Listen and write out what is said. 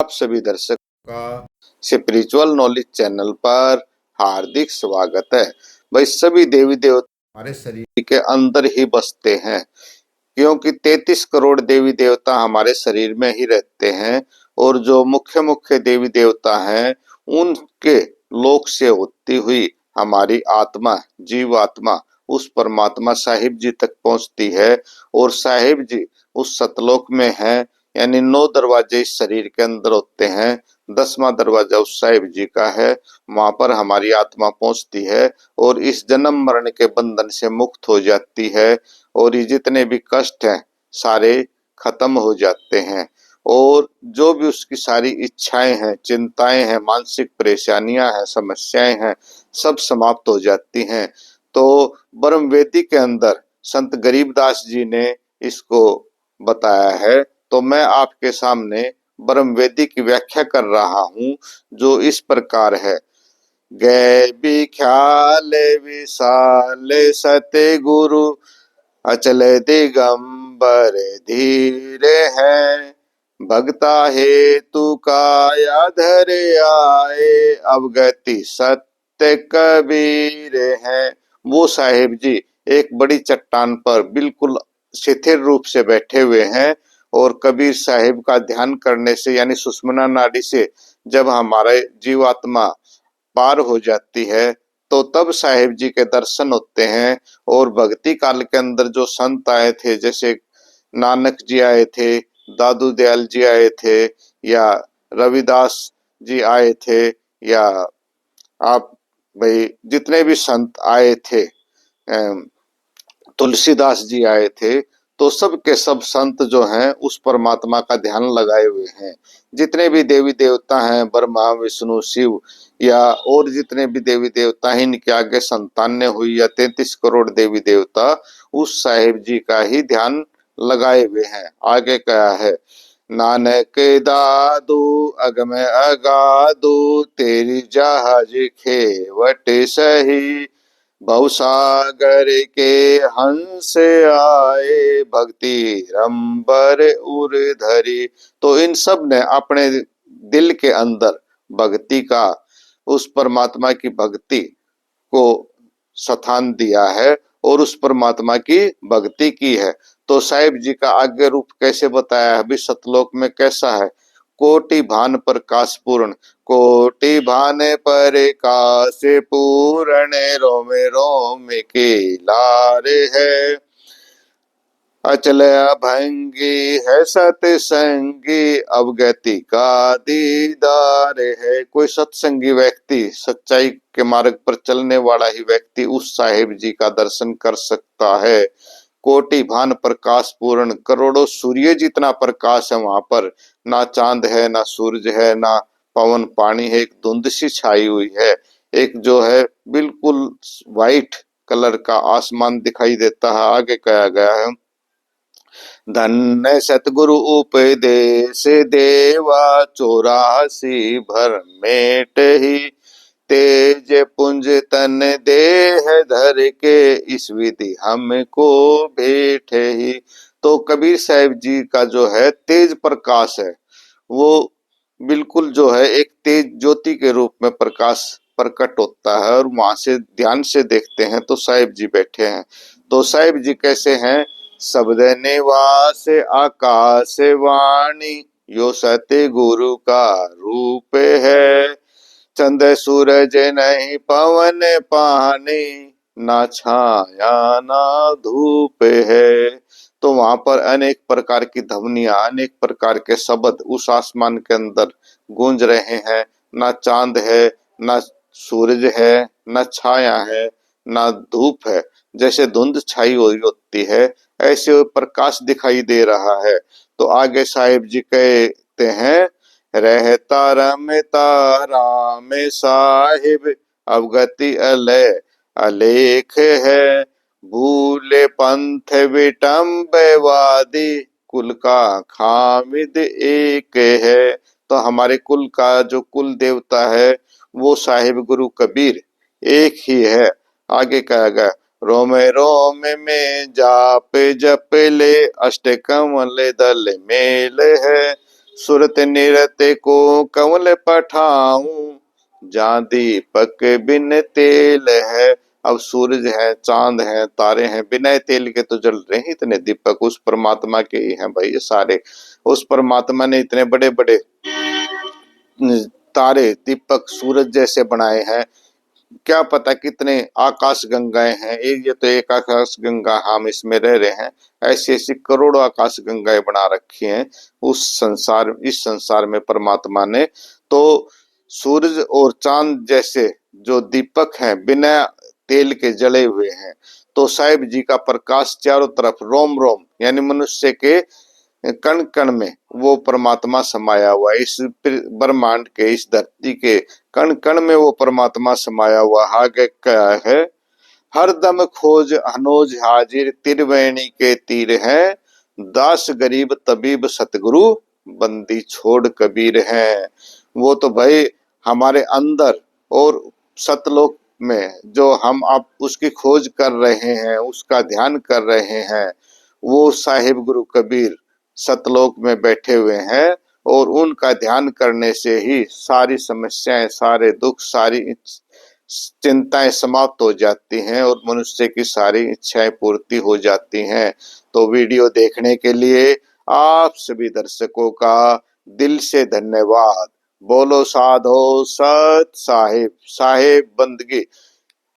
आप सभी दर्शकों का स्पिरिचुअल नॉलेज चैनल पर हार्दिक स्वागत है। भाई सभी देवी देवता हमारे शरीर के अंदर ही बसते हैं, क्योंकि 33 करोड़ देवी देवता हमारे शरीर में ही रहते हैं। और जो मुख्य मुख्य देवी देवता हैं उनके लोक से होती हुई हमारी आत्मा, जीवात्मा उस परमात्मा साहिब जी तक पहुंचती है। और साहिब जी उस सतलोक में हैं, यानी 9 दरवाजे इस शरीर के अंदर होते हैं। 10वां दरवाजा उस साहिब जी का है, वहां पर हमारी आत्मा पहुंचती है और इस जन्म मरण के बंधन से मुक्त हो जाती है। और ये जितने भी कष्ट हैं सारे खत्म हो जाते हैं। और जो भी उसकी सारी इच्छाएं हैं, चिंताएं हैं, मानसिक परेशानियां हैं, समस्याएं हैं, सब समाप्त हो जाती हैं। तो ब्रह्म वेदी के अंदर संत गरीबदास जी ने इसको बताया है। तो मैं आपके सामने ब्रह्म वेदी की व्याख्या कर रहा हूँ, जो इस प्रकार है। गए विख्याल विशाल सत्य गुरु, अचल दिगंबर धीरे हैं। भगता हेतु काया धर आए, अवगति सत्य कबीर हैं। वो साहिब जी एक बड़ी चट्टान पर बिल्कुल शिथिल रूप से बैठे हुए हैं। और कबीर साहिब का ध्यान करने से, यानी सुषुम्ना नाड़ी से जब हमारे जीवात्मा पार हो जाती है तो तब साहिब जी के दर्शन होते हैं। और भक्ति काल के अंदर जो संत आए थे, जैसे नानक जी आए थे, दादू दयाल जी आए थे, या रविदास जी आए थे, या आप भाई जितने भी संत आए थे, तुलसीदास जी आए थे, तो सब के सब संत जो हैं उस परमात्मा का ध्यान लगाए हुए हैं। जितने भी देवी देवता हैं, ब्रह्मा विष्णु शिव या और जितने भी देवी देवता हैं, इनके आगे संतान्य हुई या 33 करोड़ देवी देवता उस साहिब जी का ही ध्यान लगाए हुए हैं। आगे क्या है, नानक दादू अगम अगादू, तेरी जहाज खेवट सही। भवसागर के हंस आए, भक्ति रंबर उर धरी। तो इन सब ने अपने दिल के अंदर भक्ति का, उस परमात्मा की भक्ति को स्थान दिया है और उस परमात्मा की भक्ति की है। तो साहिब जी का आगे रूप कैसे बताया है, अभी सतलोक में कैसा है। कोटि भान प्रकाश पूर्ण, कोटि भान प्रकाश पूर्ण, रोम रोम के लारे है। अचल अभंगी है सतसंगी, अवगति का दीदार है। कोई सत्संगी व्यक्ति, सच्चाई के मार्ग पर चलने वाला ही व्यक्ति उस साहिब जी का दर्शन कर सकता है। कोटि भान प्रकाश पूर्ण, करोड़ों सूर्य जितना प्रकाश है वहां पर। ना चांद है, ना सूरज है, ना पवन पानी है, एक धुंध सी छाई हुई है। एक जो है बिल्कुल वाइट कलर का आसमान दिखाई देता है। आगे कहा गया है, धन्य सतगुरु उपदेश देवा, 84 भर मेट ही। तेज पुंज तन देह धर के, इस विधि हमको भेंट ही। तो कबीर साहिब जी का जो है तेज प्रकाश है, वो बिल्कुल जो है एक तेज ज्योति के रूप में प्रकाश प्रकट होता है। और वहां से ध्यान से देखते हैं तो साहिब जी बैठे हैं। तो साहिब जी कैसे हैं, शब्द निवास आकाश वाणी, यो सत्य गुरु का रूप है। चंद सूरज नहीं पवन पानी, ना छाया ना धूप है। तो वहां पर अनेक प्रकार की ध्वनियां, अनेक प्रकार के शब्द उस आसमान के अंदर गूंज रहे हैं। ना चांद है, ना सूरज है, ना छाया है, ना धूप है। जैसे धुंध छाई हुई होती है ऐसे प्रकाश दिखाई दे रहा है। तो आगे साहिब जी कहते हैं, रहता रमता राम साहिब, अवगति अलय अलेख है। भूले पंथ विटम्बवादी, कुल का खामिद एक है। तो हमारे कुल का जो कुल देवता है वो साहिब गुरु कबीर एक ही है। आगे कहा गया, रोम रोम में जाप जप ले, अष्ट कमल दल मेल है। सुरत निरते को कंवल पठाऊं, जहाँ दीपक बिन तेल है। अब सूरज है, चांद है, तारे हैं, बिना तेल के तो जल रहे हैं इतने दीपक, उस परमात्मा के ही हैं भाई ये सारे। उस परमात्मा ने इतने बड़े बड़े तारे, दीपक, सूरज जैसे बनाए हैं। क्या पता कितने आकाश गंगाएं हैं। एक ये तो एक आकाश गंगा हम इसमें रह रहे हैं, ऐसी ऐसी करोड़ों आकाश गंगाएं बना रखी हैं इस संसार में परमात्मा ने। तो सूरज और चांद जैसे जो दीपक हैं बिना तेल के जले हुए हैं, तो साहिब जी का प्रकाश चारों तरफ रोम रोम यानी मनुष्य के कण कण में वो परमात्मा समाया हुआ है। इस ब्रह्मांड के, इस धरती के कण कण में वो परमात्मा समाया हुआ आगे क्या है। हर दम खोज अनोज हाजिर, त्रिवेणी के तीर है, दास गरीब तबीब सतगुरु, बंदी छोड़ कबीर है। वो तो भाई हमारे अंदर और सतलोक में जो हम अब उसकी खोज कर रहे हैं, उसका ध्यान कर रहे हैं, वो साहिब गुरु कबीर सतलोक में बैठे हुए हैं। और उनका ध्यान करने से ही सारी समस्याएं, सारे दुख, सारी चिंताएं समाप्त हो जाती हैं और मनुष्य की सारी इच्छाएं पूर्ति हो जाती हैं। तो वीडियो देखने के लिए आप सभी दर्शकों का दिल से धन्यवाद। बोलो साधो सत साहिब, साहिब बंदगी।